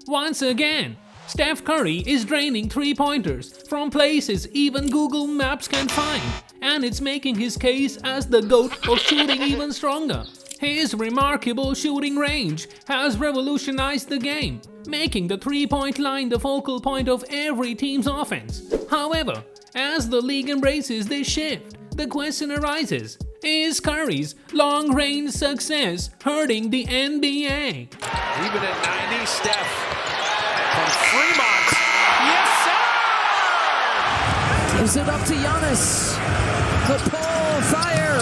once again. Steph Curry is draining three-pointers from places even Google Maps can find, and it's making his case as the GOAT of shooting even stronger. His remarkable shooting range has revolutionized the game, making the three-point line the focal point of every team's offense. However, as the league embraces this shift, the question arises, is Curry's long-range success hurting the NBA? Even at 90, Steph from Fremont. Yes, sir! Gives it up to Giannis. The pole, fire.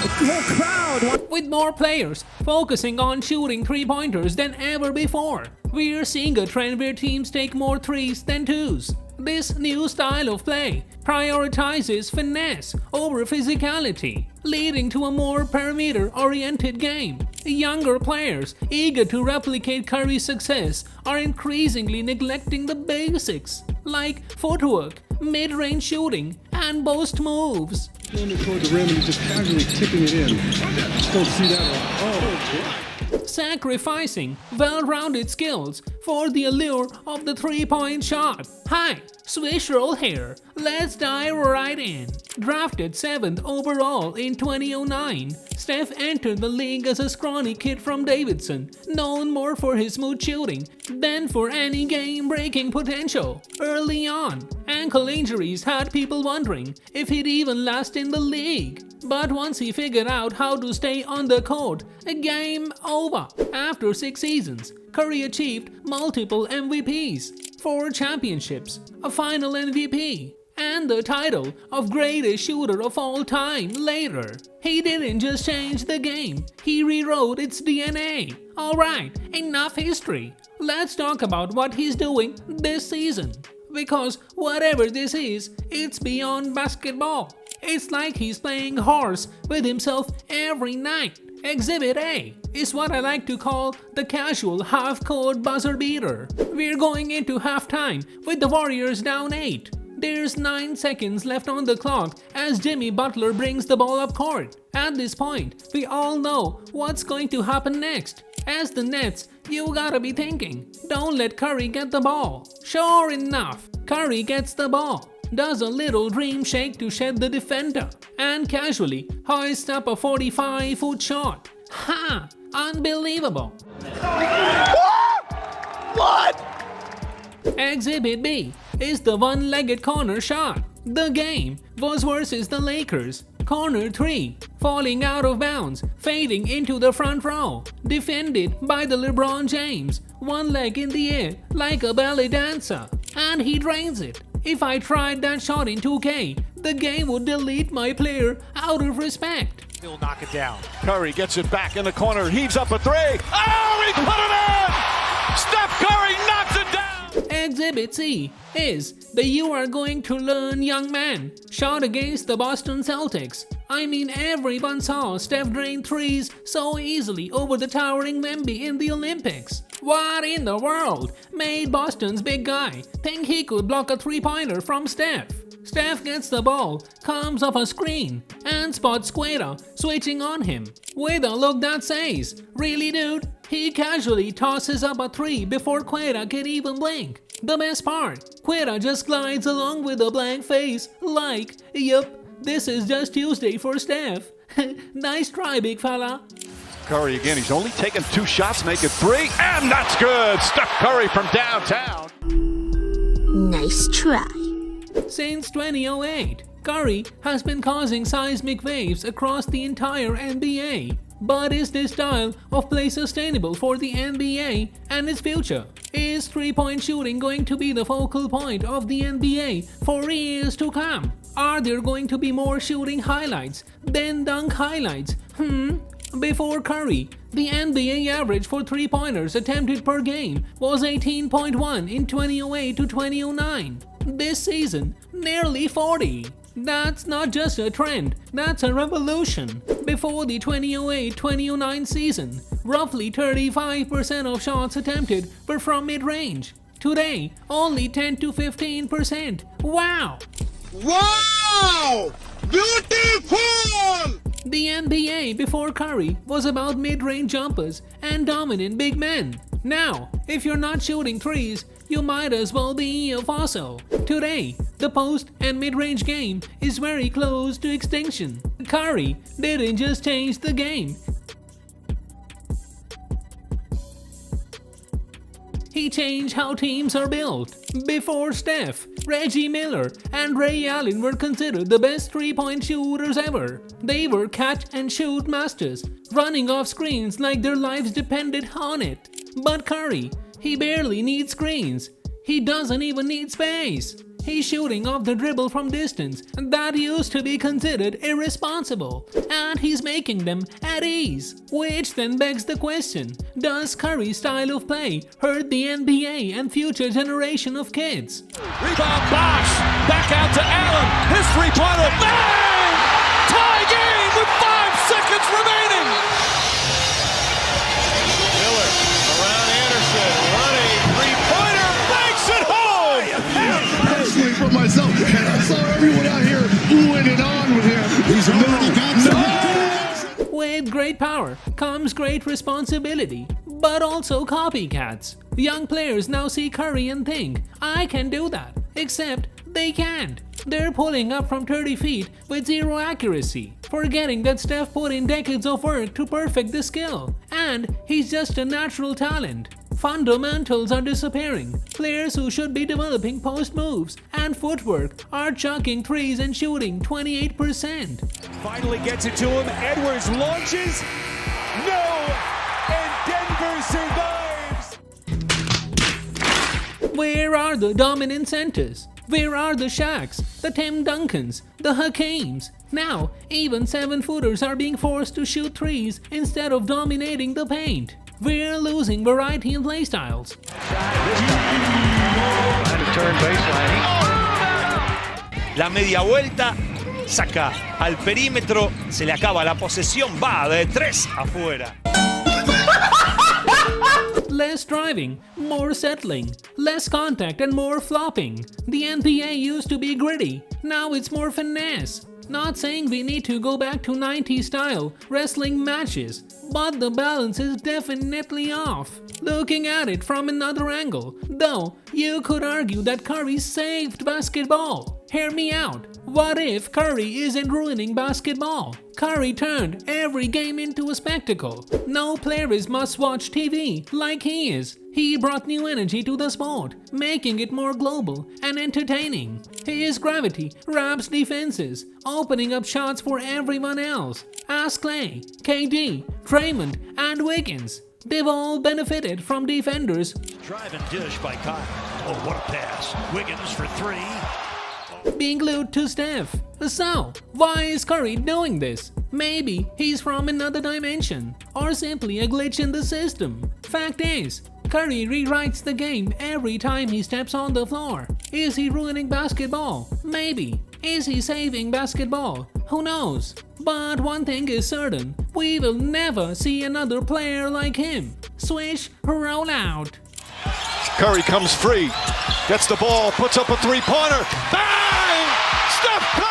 The whole crowd. With more players focusing on shooting three-pointers than ever before, we're seeing a trend where teams take more threes than twos. This new style of play prioritizes finesse over physicality, leading to a more perimeter-oriented game. Younger players eager to replicate Curry's success are increasingly neglecting the basics, like footwork, mid-range shooting, and post moves. Throwing it toward the rim and he's just casually tipping it in. Just don't see that one. Sacrificing well-rounded skills for the allure of the three-point shot. Hi, Swish roll here. Let's dive right in. Drafted 7th overall in 2009, Steph entered the league as a scrawny kid from Davidson, known more for his smooth shooting than for any game-breaking potential. Early on, ankle injuries had people wondering if he'd even last in the league. But once he figured out how to stay on the court, game over. After 6 seasons, Curry achieved multiple MVPs, 4 championships, a final MVP, and the title of greatest shooter of all time later. He didn't just change the game, he rewrote its DNA. Alright, enough history. Let's talk about what he's doing this season. Because whatever this is, it's beyond basketball. It's like he's playing horse with himself every night. Exhibit A is what I like to call the casual half-court buzzer beater. We're going into halftime with the Warriors down 8. There's 9 seconds left on the clock as Jimmy Butler brings the ball up court. At this point, we all know what's going to happen next. As the Nets, you gotta be thinking, don't let Curry get the ball. Sure enough, Curry gets the ball, does a little dream shake to shed the defender, and casually hoists up a 45-foot shot. Ha! Unbelievable! What? Exhibit B is the one-legged corner shot. The game was versus the Lakers. Corner 3, falling out of bounds, fading into the front row, defended by the LeBron James, one leg in the air like a ballet dancer, and he drains it. If I tried that shot in 2K, the game would delete my player out of respect. He'll knock it down. Curry gets it back in the corner, heaves up a 3. Oh, he put it in! Steph Curry knocks it down! Exhibit C is the "you are going to learn, young man" shot against the Boston Celtics. I mean, everyone saw Steph drain threes so easily over the towering Wemby in the Olympics. What in the world made Boston's big guy think he could block a three-pointer from Steph? Steph gets the ball, comes off a screen, and spots Queta switching on him. With a look that says, "Really, dude?" He casually tosses up a 3 before Queta can even blink. The best part, Queta just glides along with a blank face, like, "Yup, this is just Tuesday for Steph." Nice try, big fella. Curry again, he's only taken 2 shots, make it 3, and that's good! Steph Curry from downtown. Nice try. Since 2008, Curry has been causing seismic waves across the entire NBA. But is this style of play sustainable for the NBA and its future? Is three-point shooting going to be the focal point of the NBA for years to come? Are there going to be more shooting highlights than dunk highlights? Before Curry, the NBA average for three-pointers attempted per game was 18.1 in 2008 to 2009. This season, nearly 40. That's not just a trend, that's a revolution. Before the 2008-2009 season, roughly 35% of shots attempted were from mid-range. Today, only 10 to 15%. Wow! Wow! Beautiful! The NBA before Curry was about mid-range jumpers and dominant big men. Now, if you're not shooting threes, you might as well be a fossil. Today, the post and mid-range game is very close to extinction. Curry didn't just change the game. He changed how teams are built. Before Steph, Reggie Miller and Ray Allen were considered the best three-point shooters ever. They were catch-and-shoot masters, running off screens like their lives depended on it. But Curry, he barely needs screens. He doesn't even need space. He's shooting off the dribble from distance that used to be considered irresponsible, and he's making them at ease. Which then begs the question, does Curry's style of play hurt the NBA and future generation of kids? Rebound Bosh. Back out to Allen. His three-pointer. Bang! Tie game with 5 seconds remaining. Miller around Anderson. Running. Three-pointer. Banks it home. Personally for myself, and I saw everyone out here oohing and on with him. He's a no. With great power comes great responsibility, but also copycats. Young players now see Curry and think, I can do that, except they can't. They're pulling up from 30 feet with zero accuracy, forgetting that Steph put in decades of work to perfect the skill, and he's just a natural talent. Fundamentals are disappearing. Players who should be developing post moves and footwork are chucking threes and shooting 28%. Finally gets it to him. Edwards launches. No! And Denver survives! Where are the dominant centers? Where are the Shaqs, the Tim Duncans, the Hakeems? Now, even 7-footers are being forced to shoot threes instead of dominating the paint. We're losing variety in playstyles. La media vuelta, saca al perímetro, se le acaba la posesión, va de 3 afuera. Less driving, more settling, less contact and more flopping. The NBA used to be gritty, now it's more finesse. Not saying we need to go back to 90s style wrestling matches, but the balance is definitely off. Looking at it from another angle, though, you could argue that Curry saved basketball. Hear me out. What if Curry isn't ruining basketball? Curry turned every game into a spectacle. No player is must-watch TV like he is. He brought new energy to the sport, making it more global and entertaining. His gravity wraps defenses, opening up shots for everyone else. Ask Clay, KD, Draymond, and Wiggins. They've all benefited from defenders. Drive and dish by Kyle. Oh, what a pass. Wiggins for 3. Being glued to Steph. So, why is Curry doing this? Maybe he's from another dimension, or simply a glitch in the system. Fact is, Curry rewrites the game every time he steps on the floor. Is he ruining basketball? Maybe. Is he saving basketball? Who knows? But one thing is certain, we will never see another player like him. Swish, roll out. Curry comes free. Gets the ball. Puts up a three-pointer. Bang! Steph Curry!